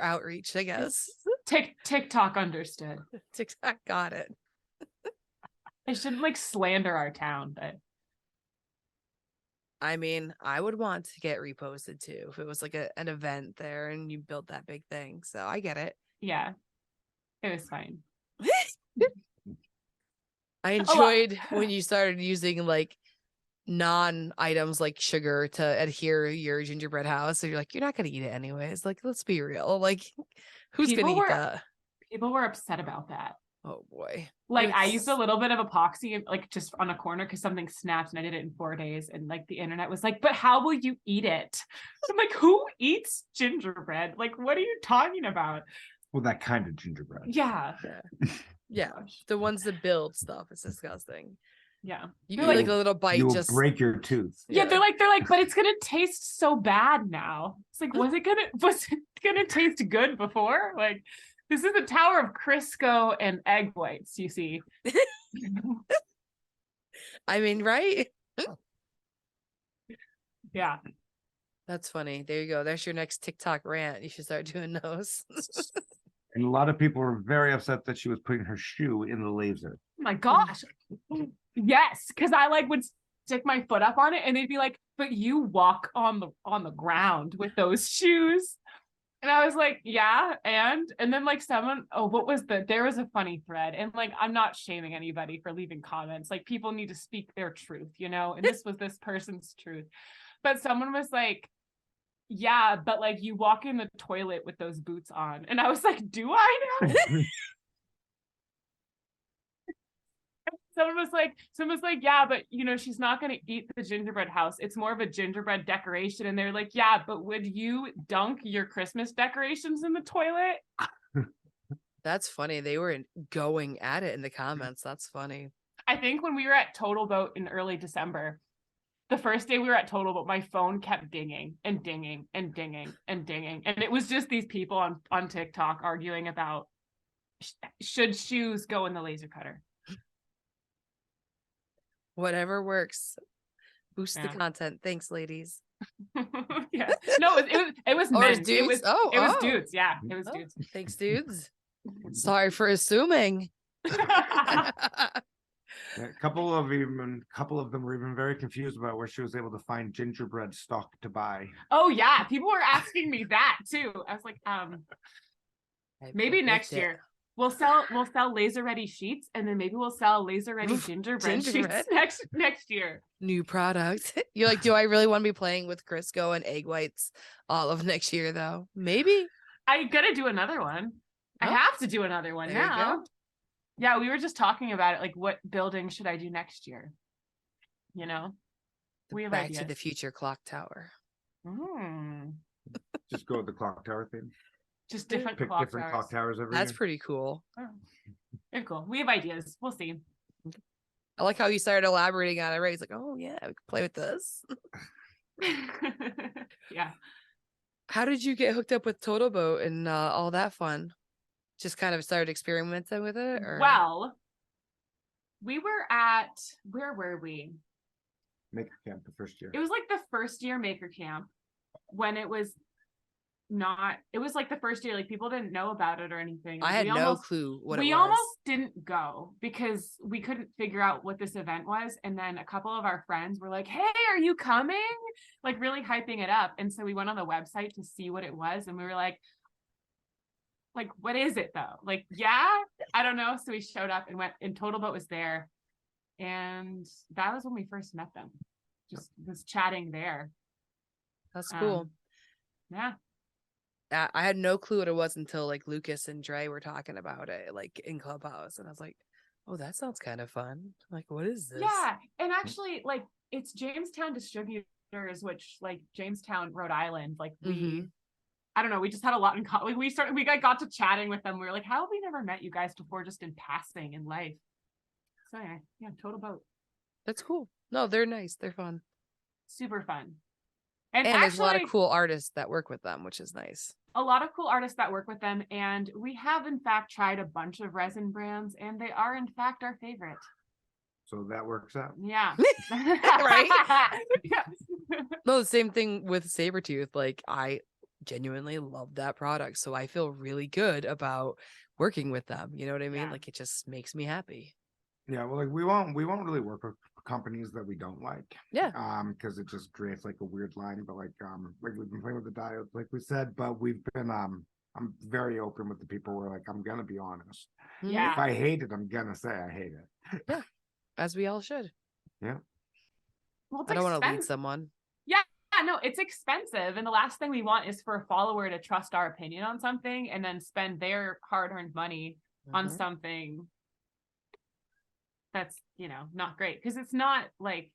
S2: outreach, I guess.
S3: TikTok understood.
S2: TikTok got it.
S3: I shouldn't like slander our town, but
S2: I mean, I would want to get reposted too if it was like an event there and you built that big thing. So I get it.
S3: Yeah, it was fine.
S2: I enjoyed when you started using like non-items like sugar to adhere your gingerbread house. So you're like, you're not going to eat it anyways. Like, let's be real. Like, who's going to eat that?
S3: People were upset about that.
S2: Oh boy.
S3: Like I used a little bit of epoxy like just on a corner because something snapped and I did it in 4 days. And like the internet was like, but how will you eat it? I'm like, who eats gingerbread? Like, what are you talking about?
S4: Well, that kind of gingerbread.
S3: Yeah.
S2: Yeah. The ones that build stuff. It's disgusting.
S3: Yeah.
S2: You get like a little bite.
S4: You'll
S2: just
S4: break your tooth.
S3: Yeah. They're like, but it's going to taste so bad now. It's like, was it going to taste good before? Like, this is the Tower of Crisco and egg whites, you see.
S2: I mean, right?
S3: Yeah.
S2: That's funny. There you go. There's your next TikTok rant. You should start doing those.
S4: And a lot of people were very upset that she was putting her shoe in the laser.
S3: Oh my gosh. Yes, because I like would stick my foot up on it and they'd be like, but you walk on the ground with those shoes. And I was like, yeah, and then like there was a funny thread, and like I'm not shaming anybody for leaving comments. Like people need to speak their truth, you know, and this was this person's truth. But someone was like, yeah, but like you walk in the toilet with those boots on. And I was like, do I now? Someone was like, yeah, but you know, she's not going to eat the gingerbread house. It's more of a gingerbread decoration. And they're like, yeah, but would you dunk your Christmas decorations in the toilet?
S2: That's funny. They were going at it in the comments. That's funny.
S3: I think when we were at Total Boat in early December, the first day we were at Total Boat, my phone kept dinging and dinging and dinging and dinging. And it was just these people on TikTok arguing about should shoes go in the laser cutter?
S2: Whatever works. Boost the content. Thanks, ladies.
S3: Yeah. No, it was men.
S2: Dudes.
S3: It was dudes. Yeah, it was dudes.
S2: Thanks, dudes. Sorry for assuming.
S4: A couple of them were even very confused about where she was able to find gingerbread stock to buy.
S3: Oh yeah, people were asking me that too. I was like, maybe next year we'll sell laser ready sheets, and then maybe we'll sell laser ready gingerbread sheets next year.
S2: New product. You're like, do I really want to be playing with Crisco and egg whites all of next year though? Maybe.
S3: I gotta do another one. I have to do another one
S2: there
S3: now.
S2: You go.
S3: Yeah, we were just talking about it. Like, what building should I do next year? You know, we have
S2: Back
S3: ideas.
S2: to the Future clock tower.
S4: Just go with the clock tower thing.
S3: Just different
S4: Pick
S3: clock
S4: different
S3: towers.
S4: clock towers every
S2: That's
S4: year.
S2: pretty cool.
S3: Oh, very cool. We have ideas. We'll see.
S2: I like how you started elaborating on it. Right? He's like, oh yeah, we could play with this.
S3: Yeah.
S2: How did you get hooked up with Total Boat and all that fun? Just kind of started experimenting with it? Or?
S3: Well, we were at, where were we?
S4: Maker Camp the first year.
S3: It was like the first year Maker Camp when it was like the first year, like people didn't know about it or anything.
S2: I had no clue what it was.
S3: We almost didn't go because we couldn't figure out what this event was. And then a couple of our friends were like, hey, are you coming? Like really hyping it up. And so we went on the website to see what it was. And we were like, what is it though? Like, yeah, I don't know. So we showed up and went, and Total Boat was there. And that was when we first met them. Just was chatting there.
S2: That's cool.
S3: Yeah.
S2: I had no clue what it was until like Lucas and Dre were talking about it, like in Clubhouse. And I was like, oh, that sounds kind of fun. Like, what is this?
S3: Yeah. And actually, like, it's Jamestown Distributors, which like Jamestown, Rhode Island, like I don't know, we just had a lot in common. Like we got to chatting with them. We were like, how have we never met you guys before, just in passing in life? So anyway, yeah, Total Boat.
S2: That's cool. No, they're nice. They're fun.
S3: Super fun.
S2: And actually, there's a lot of cool artists that work with them, which is nice.
S3: A lot of cool artists that work with them. And we have, in fact, tried a bunch of resin brands, and they are, in fact, our favorite.
S4: So that works out.
S3: Yeah.
S2: Right?
S3: Yeah.
S2: No, the same thing with Saburrtooth. Like, I genuinely love that product. So I feel really good about working with them. You know what I mean?
S3: Yeah.
S2: Like, it just makes me happy.
S4: Yeah, well, like we won't really work with companies that we don't like.
S2: Yeah.
S4: Because it just creates like a weird line. But like we've been playing with the diodes, like we said, but we've been I'm very open with the people where like I'm gonna be honest.
S3: Yeah.
S4: If I hate it, I'm gonna say I hate it.
S2: Yeah. As we all should.
S4: Yeah.
S3: Well, it's
S2: I don't want to lead
S3: expensive.
S2: someone.
S3: Yeah, no, it's expensive. And the last thing we want is for a follower to trust our opinion on something and then spend their hard-earned money on something that's, not great. Because it's not like,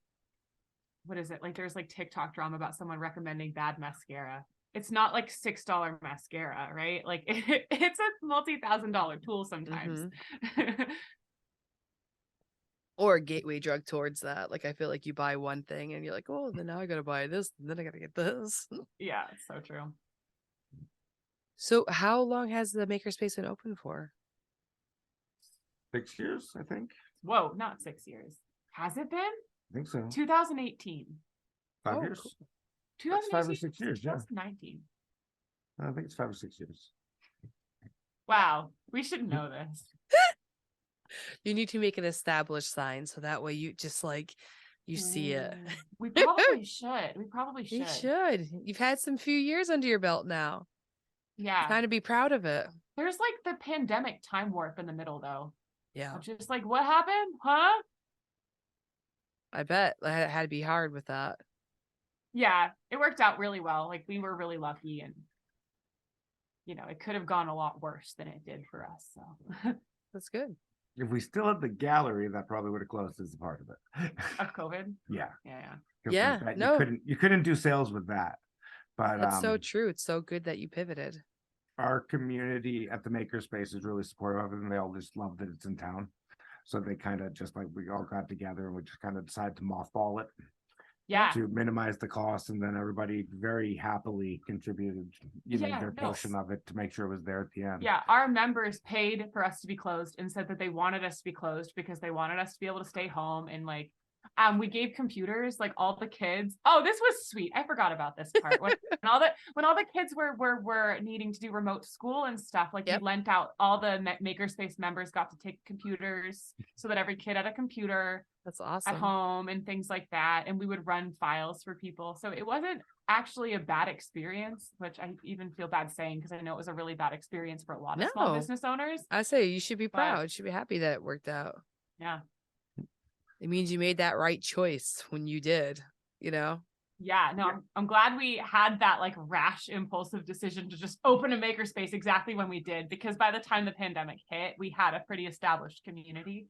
S3: what is it? Like there's like TikTok drama about someone recommending bad mascara. It's not like $6 mascara, right? Like it's a multi-$1,000 tool sometimes.
S2: Or a gateway drug towards that. Like, I feel like you buy one thing and you're like, oh, then now I gotta buy this, and then I gotta get this.
S3: Yeah, it's so true.
S2: So how long has the makerspace been open for?
S4: 6 years, I think.
S3: Whoa, not 6 years. Has it been?
S4: I think so.
S3: 2018.
S4: 5 years.
S2: Cool.
S3: 2018,
S4: 5 or 6 years, yeah.
S3: 2019.
S4: I think it's 5 or 6 years.
S3: Wow, we should know this.
S2: You need to make an established sign so that way you just like you see it.
S3: We probably should. We probably should.
S2: You should. You've had some few years under your belt now.
S3: Yeah.
S2: Kind of be proud of it.
S3: There's like the pandemic time warp in the middle though.
S2: Yeah.
S3: Just like, what happened? Huh?
S2: I bet that had to be hard with that.
S3: Yeah, it worked out really well. Like we were really lucky, and it could have gone a lot worse than it did for us. So
S2: That's good.
S4: If we still had the gallery, that probably would have closed as a part of it.
S3: Of COVID.
S4: Yeah.
S3: Yeah.
S2: Yeah,
S4: That,
S2: no.
S4: you couldn't do sales with that. But
S2: That's so true. It's so good that you pivoted.
S4: Our community at the makerspace is really supportive of it, and they all just love that it's in town. So they kind of just like we all got together and we just kind of decided to mothball it.
S3: Yeah.
S4: To minimize the cost, and then everybody very happily contributed, their portion of it to make sure it was there at the end.
S3: Yeah, our members paid for us to be closed and said that they wanted us to be closed because they wanted us to be able to stay home. And like, we gave computers, like all the kids. Oh, this was sweet. I forgot about this part. When all the kids were needing to do remote school and stuff, like we lent out, all the Makerspace members got to take computers so that every kid had a computer.
S2: That's awesome.
S3: At home and things like that. And we would run files for people. So it wasn't actually a bad experience, which I even feel bad saying because I know it was a really bad experience for a lot of small business owners.
S2: I say you should be proud. You should be happy that it worked out.
S3: Yeah.
S2: It means you made that right choice when you did, Yeah,
S3: no, I'm glad we had that like rash, impulsive decision to just open a makerspace exactly when we did, because by the time the pandemic hit, we had a pretty established community.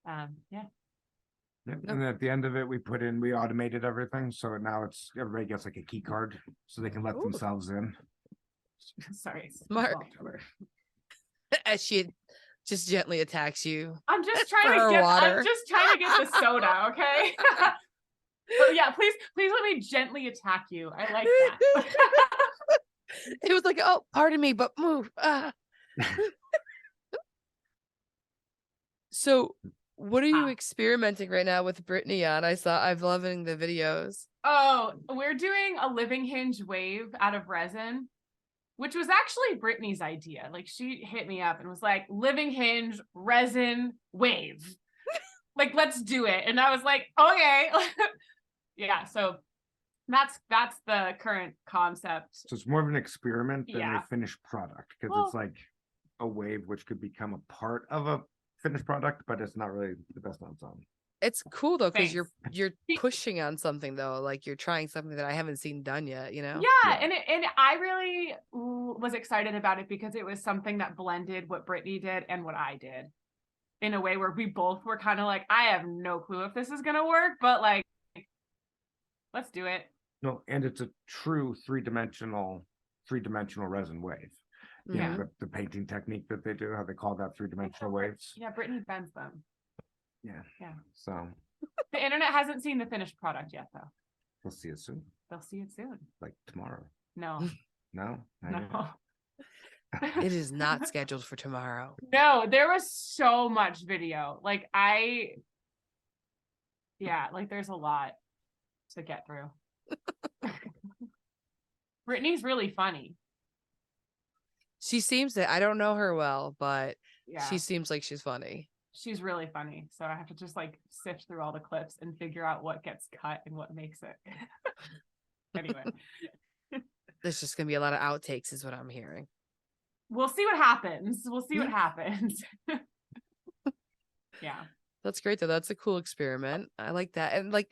S4: And at the end of it, we automated everything. So now everybody gets like a key card so they can let themselves in.
S3: Sorry.
S2: Smart. As she just gently attacks you.
S3: I'm just trying to get the soda, okay? But yeah, please let me gently attack you. I like that.
S2: It was like, oh, pardon me, but move. So what are you experimenting right now with Brittany on? I'm loving the videos.
S3: Oh, we're doing a living hinge wave out of resin, which was actually Brittany's idea. Like she hit me up and was like, living hinge, resin, wave. Like, let's do it. And I was like, okay. Yeah. So that's the current concept. So
S4: it's more of an experiment than a finished product, because it's like a wave, which could become a part of a finished product, but it's not really the best on its own.
S2: It's cool though, because you're pushing on something though, like you're trying something that I haven't seen done yet,
S3: Yeah, and I really was excited about it because it was something that blended what Brittany did and what I did in a way where we both were kind of like, I have no clue if this is gonna work, but like, let's do it.
S4: No, and it's a true three-dimensional resin wave. Yeah, the painting technique that they do, how they call that three-dimensional waves.
S3: Yeah, Brittany bends them.
S4: Yeah. So
S3: the internet hasn't seen the finished product yet, though.
S4: They'll see it soon. Like tomorrow.
S3: No.
S4: No.
S2: It is not scheduled for tomorrow.
S3: No, there was so much video. Like there's a lot to get through. Brittany's really funny.
S2: She seems to, I don't know her well, but she seems like she's funny.
S3: She's really funny. So I have to just like sift through all the clips and figure out what gets cut and what makes it. Anyway.
S2: There's just going to be a lot of outtakes is what I'm hearing.
S3: We'll see what happens. Yeah.
S2: That's great though. That's a cool experiment. I like that. And like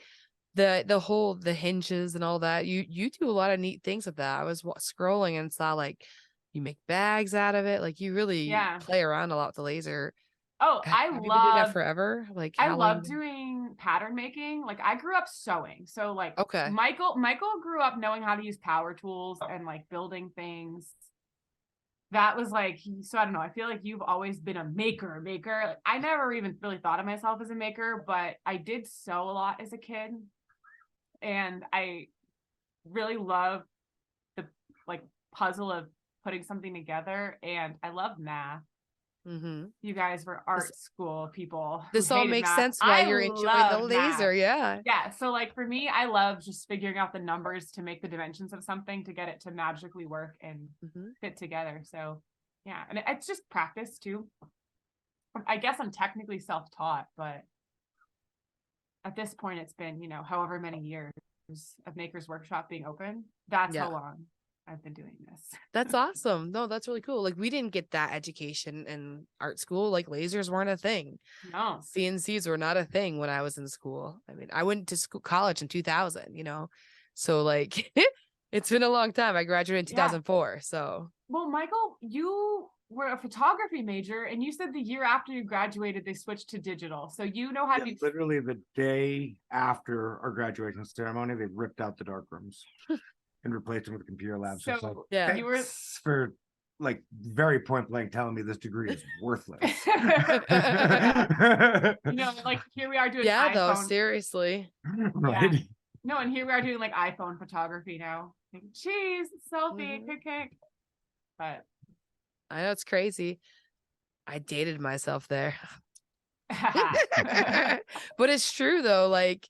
S2: the hinges and all that, you do a lot of neat things with that. I was scrolling and saw like you make bags out of it. Like you really play around a lot with the laser.
S3: Oh,
S2: Have you been doing that forever? Like
S3: I love doing pattern making. Like I grew up sewing. So like Michael grew up knowing how to use power tools and like building things. That was like, so I don't know. I feel like you've always been a maker. Like, I never even really thought of myself as a maker, but I did sew a lot as a kid. And I really love the like puzzle of putting something together. And I love math.
S2: Mm-hmm.
S3: You guys were art school people.
S2: This all makes sense why you're enjoying the laser.
S3: Yeah. So like for me, I love just figuring out the numbers to make the dimensions of something to get it to magically work and fit together. So yeah, and it's just practice too. I guess I'm technically self-taught, but at this point it's been, however many years of Maker's Workshop being open. That's how long I've been doing this.
S2: That's awesome. No, that's really cool. Like we didn't get that education in art school. Like lasers weren't a thing.
S3: No.
S2: CNCs were not a thing when I was in school. I mean, I went to college in 2000, so like it's been a long time. I graduated in 2004. So
S3: well, Michael, you were a photography major and you said the year after you graduated they switched to digital, so how to
S4: literally the day after our graduation ceremony they ripped out the dark rooms and replaced them with computer labs.
S3: So
S4: you were for like very point blank telling me this degree is worthless.
S3: Like here we are doing
S2: iPhone.
S3: Though
S2: seriously.
S4: Right.
S3: Yeah. No, and here we are doing like iPhone photography now. Like, cheese, selfie, kick. But
S2: I know it's crazy. I dated myself there. But it's true though. Like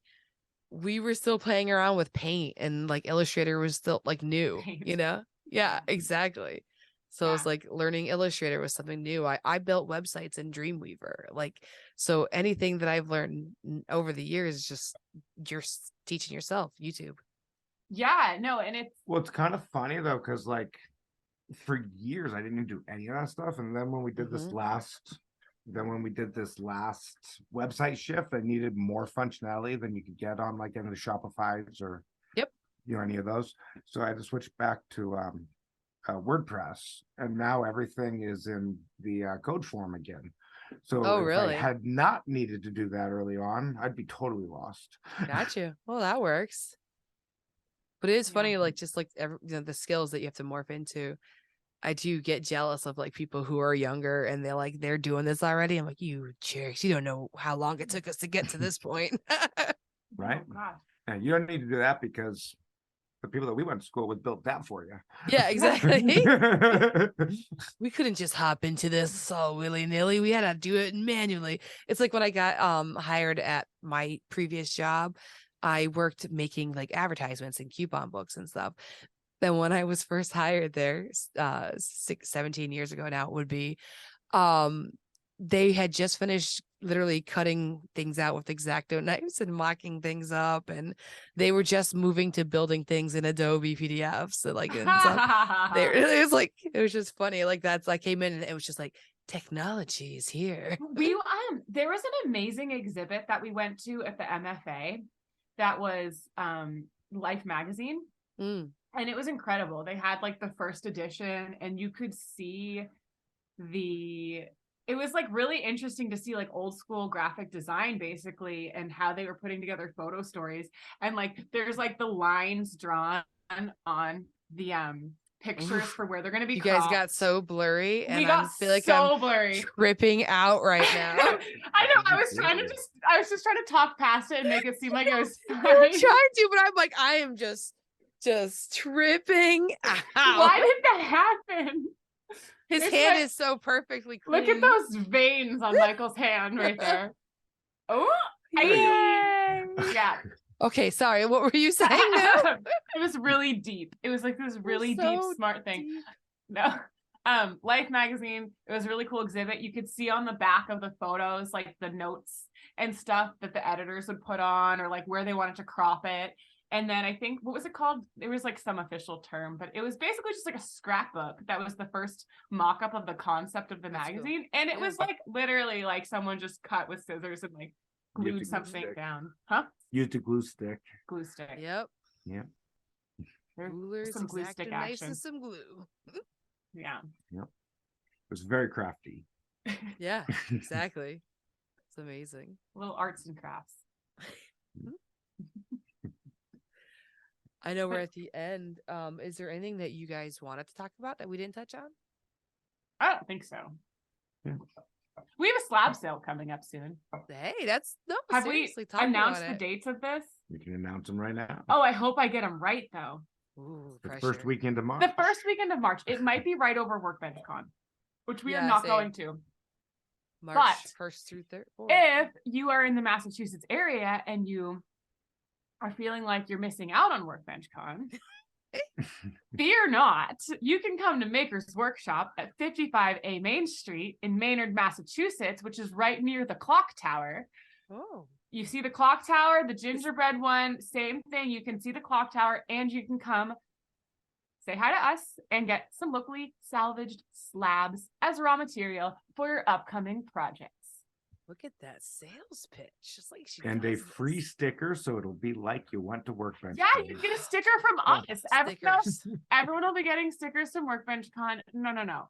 S2: we were still playing around with paint and like Illustrator was still like new,
S3: Paint.
S2: you know? Yeah, exactly. So it's
S3: Yeah.
S2: like learning Illustrator was something new. I built websites in Dreamweaver. Like, so anything that I've learned over the years is just you're teaching yourself, YouTube.
S3: Yeah, no, and it's
S4: Well, it's kind of funny though, because like for years I didn't even do any of that stuff. And then when we did this last website shift that needed more functionality than you could get on like any of the Shopify's or
S2: Yep.
S4: Any of those. So I had to switch back to WordPress, and now everything is in the code form again. So
S2: Oh,
S4: if
S2: really?
S4: I had not needed to do that early on, I'd be totally lost.
S2: Gotcha. Well, that works. But it is funny,
S3: Yeah.
S2: like just like the skills that you have to morph into. I do get jealous of like people who are younger and they're doing this already. I'm like, you jerks, you don't know how long it took us to get to this point.
S4: Right?
S3: Oh, gosh.
S4: And you don't need to do that because the people that we went to school with built that for you.
S2: Yeah, exactly. We couldn't just hop into this all willy-nilly. We had to do it manually. It's like when I got hired at my previous job, I worked making like advertisements and coupon books and stuff. Then when I was first hired there, 17 years ago now it would be, they had just finished literally cutting things out with X-Acto knives and mocking things up, and they were just moving to building things in Adobe PDFs. So like, and stuff. It was like, it was just funny. Like I came in and it was just like, technology is here.
S3: There was an amazing exhibit that we went to at the MFA that was Life magazine.
S2: Mm.
S3: And it was incredible. They had like the first edition, and you could see it was like really interesting to see like old school graphic design basically, and how they were putting together photo stories. And like there's like the lines drawn on the pictures for where they're going to be.
S2: You
S3: cropped.
S2: guys got so blurry, and
S3: we got
S2: I feel like
S3: so
S2: I'm
S3: blurry.
S2: tripping out right now.
S3: I know. I was just trying to talk past it and make it seem like it was fine.
S2: You were trying to, but I'm like, I am just tripping out.
S3: Why did that happen?
S2: His
S3: It's
S2: hand
S3: like-
S2: is so perfectly clean.
S3: Look at those veins on Michael's hand right there. Oh,
S2: Yay.
S3: yeah.
S2: Okay, sorry. What were you saying now?
S3: It was really deep. It was like this really deep,
S2: So
S3: smart thing.
S2: deep.
S3: No. Life magazine, it was a really cool exhibit. You could see on the back of the photos like the notes and stuff that the editors would put on, or like where they wanted to crop it. And then I think, what was it called? There was like some official term, but it was basically just like a scrapbook. That was the first mock-up of the concept of the
S2: That's
S3: magazine. Cool. And it was like literally like someone just cut with scissors and like glued something down. Huh?
S4: Used a glue stick.
S3: Glue stick.
S2: Yep.
S4: Yeah.
S3: There's
S2: Rulers,
S3: some glue stick
S2: X-Acto knives,
S3: action.
S2: and some glue.
S3: Yeah.
S4: Yep. It was very crafty.
S2: Yeah, exactly. It's amazing.
S3: Little arts and crafts.
S2: I know we're at the end. Is there anything that you guys wanted to talk about that we didn't touch on?
S3: I don't think so.
S4: Yeah.
S3: We have a slab sale coming up soon.
S2: Hey,
S3: Have
S2: seriously,
S3: we
S2: talk
S3: announced
S2: about
S3: the
S2: it.
S3: dates of this?
S4: We can announce them right now.
S3: Oh, I hope I get them right though.
S2: Ooh,
S4: The
S2: pressure.
S4: first weekend of March.
S3: The first weekend of March. It might be right over Workbench Con, which we are
S2: Yeah,
S3: not
S2: same.
S3: going to.
S2: March
S3: but
S2: 1st through 3rd.
S3: If you are in the Massachusetts area and you are feeling like you're missing out on Workbench Con, fear not. You can come to Maker's Workshop at 55A Main Street in Maynard, Massachusetts, which is right near the clock tower.
S2: Oh.
S3: You see the clock tower, the gingerbread one, same thing. You can see the clock tower, and you can come say hi to us and get some locally salvaged slabs as raw material for your upcoming projects.
S2: Look at that sales pitch. Just like she
S4: And a
S2: does
S4: free
S2: this.
S4: sticker, so it'll be like you went to Workbench.
S3: Yeah,
S4: Con.
S3: you get a sticker from us.
S2: Stickers.
S3: Everyone will be getting stickers from Workbench Con. No.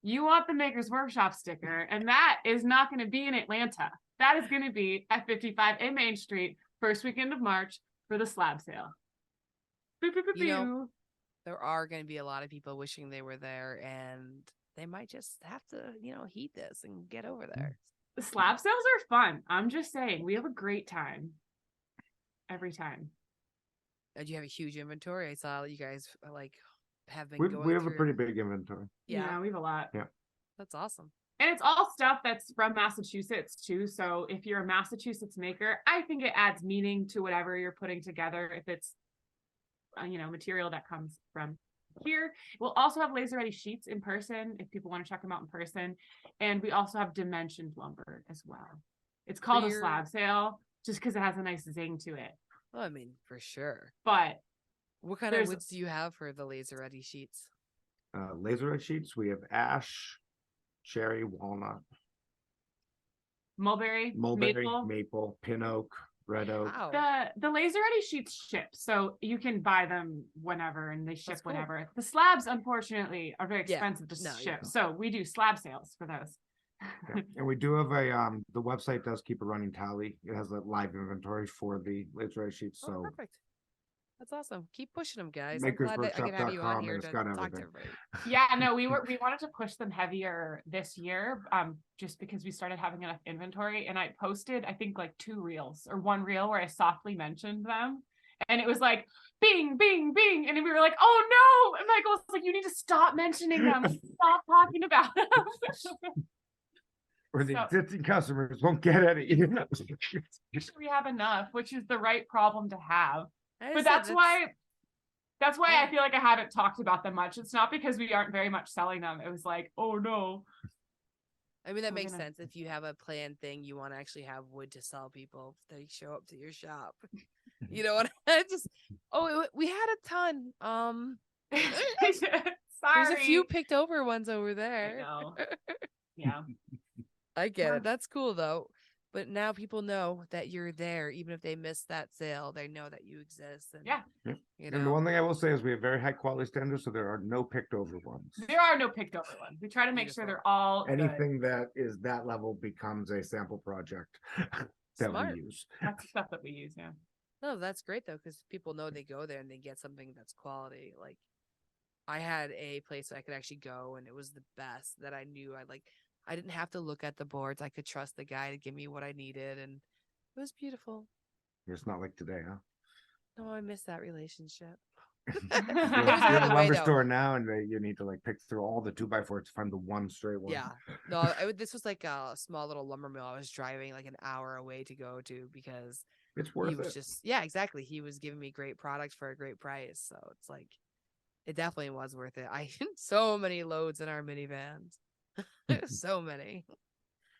S3: You want the Maker's Workshop sticker, and that is not going to be in Atlanta. That is going to be at 55A Main Street, first weekend of March for the slab sale. Boop, boop, boop,
S2: You know,
S3: boo.
S2: there are going to be a lot of people wishing they were there, and they might just have to, heed this and get over there.
S3: The slab sales are fun. I'm just saying, we have a great time every time.
S2: Do you have a huge inventory? I saw that you guys have been
S4: We
S2: going
S4: have a
S2: through.
S4: pretty big inventory.
S3: Yeah, we have a lot.
S4: Yeah.
S2: That's awesome.
S3: And it's all stuff that's from Massachusetts too. So if you're a Massachusetts maker, I think it adds meaning to whatever you're putting together. If it's, material that comes from here. We'll also have laser ready sheets in person if people want to check them out in person. And we also have dimensioned lumber as well. It's called a slab sale just because it has a nice zing to it.
S2: Well, I mean, for sure.
S3: But
S2: what kind of woods do you have for the laser ready sheets?
S4: Laser ready sheets, we have ash, cherry, walnut,
S3: mulberry,
S4: maple, pin oak, red oak.
S2: Wow.
S3: The laser ready sheets ship, so you can buy them whenever and they ship
S2: cool.
S3: whenever. The slabs, unfortunately, are very expensive to ship,
S2: yeah.
S3: so we do slab sales for those.
S4: Yeah. And we do have the website does keep a running tally. It has a live inventory for the laser ready sheets. So
S2: perfect. That's awesome. Keep pushing them, guys. I'm glad that I can have you on here to talk to everybody.
S3: Yeah, no, we wanted to push them heavier this year, just because we started having enough inventory. And I posted, I think, like 2 reels or 1 reel where I softly mentioned them, and it was like bing, bing, bing, and we were like, oh no! And Michael was like, you need to stop mentioning them, stop talking about them.
S4: Or the existing customers won't get any.
S3: We have enough, which is the right problem to have. But that's why I feel like I haven't talked about them much. It's not because we aren't very much selling them. It was like, oh no.
S2: I mean, that makes sense. If you have a planned thing, you want to actually have wood to sell people. They show up to your shop. You know what? We had a ton.
S3: Sorry.
S2: There's a few picked over ones over there.
S3: I know. Yeah.
S2: I get it. That's cool though. But now people know that you're there, even if they miss that sale, they know that you exist. And,
S4: And the one thing I will say is we have very high quality standards, so there are no picked over ones.
S3: There are no picked over ones. We try to make sure they're all
S4: anything that is that level becomes a sample project that we use.
S3: That's the stuff that we use, yeah.
S2: No, that's great though, because people know they go there and they get something that's quality. Like I had a place I could actually go, and it was the best that I knew. I didn't have to look at the boards. I could trust the guy to give me what I needed, and it was beautiful.
S4: It's not like today, huh?
S2: No, I miss that relationship.
S4: You're in the lumber store now, and you need to pick through all the 2x4s to find the one straight one.
S2: Yeah, no, this was like a small little lumber mill. I was driving like an hour away to go to because
S4: it's worth
S2: he was exactly. He was giving me great products for a great price, so it's like it definitely was worth it. I had so many loads in our minivans. So many.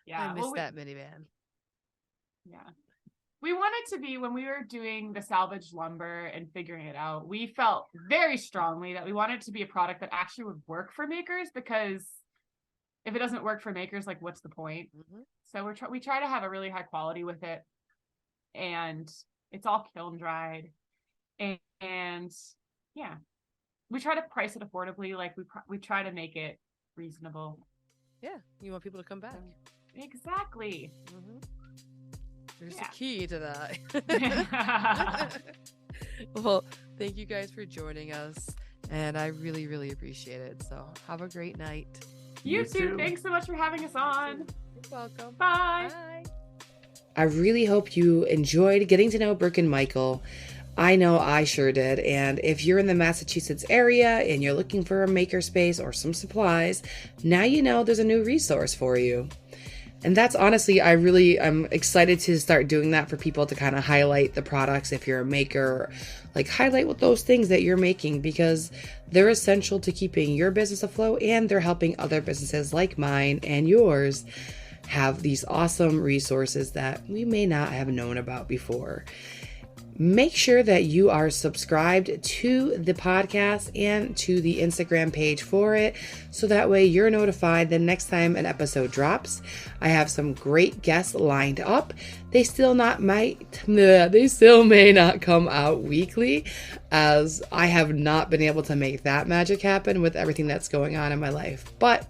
S3: Yeah,
S2: I missed that minivan.
S3: Yeah, we wanted to be, when we were doing the salvage lumber and figuring it out, we felt very strongly that we wanted to be a product that actually would work for makers, because if it doesn't work for makers, like what's the point? Mm-hmm. So we try to have a really high quality with it, and it's all kiln dried, and yeah, we try to price it affordably. Like we try to make it reasonable.
S2: Yeah, you want people to come back.
S3: Exactly.
S2: Mm-hmm. There's a key to that. Well, thank you guys for joining us, and I really, really appreciate it. So have a great night.
S3: You too. Thanks so much for having us on.
S2: You're welcome.
S3: Bye.
S2: Bye.
S1: I really hope you enjoyed getting to know Brooke and Michael. I know I sure did. And if you're in the Massachusetts area and you're looking for a makerspace or some supplies, now you know there's a new resource for you. And that's honestly, I'm excited to start doing that for people, to kind of highlight the products if you're a maker, highlight what those things that you're making, because they're essential to keeping your business afloat, and they're helping other businesses like mine and yours have these awesome resources that we may not have known about before. Make sure that you are subscribed to the podcast and to the Instagram page for it, so that way you're notified the next time an episode drops. I have some great guests lined up. They still may not come out weekly, as I have not been able to make that magic happen with everything that's going on in my life. But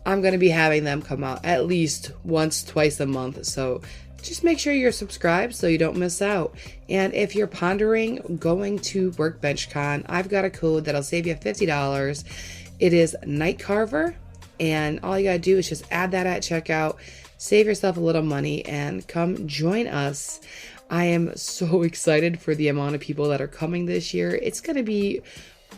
S1: I'm going to be having them come out at least once, twice a month. So just make sure you're subscribed so you don't miss out. And if you're pondering going to Workbench Con, I've got a code that'll save you $50. It is NIGHTCARVER, and all you gotta do is just add that at checkout, save yourself a little money, and come join us. I am so excited for the amount of people that are coming this year. It's gonna be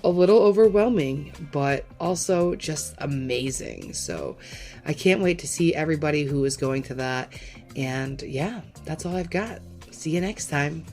S1: a little overwhelming, but also just amazing. So I can't wait to see everybody who is going to that. And yeah, that's all I've got. See you next time.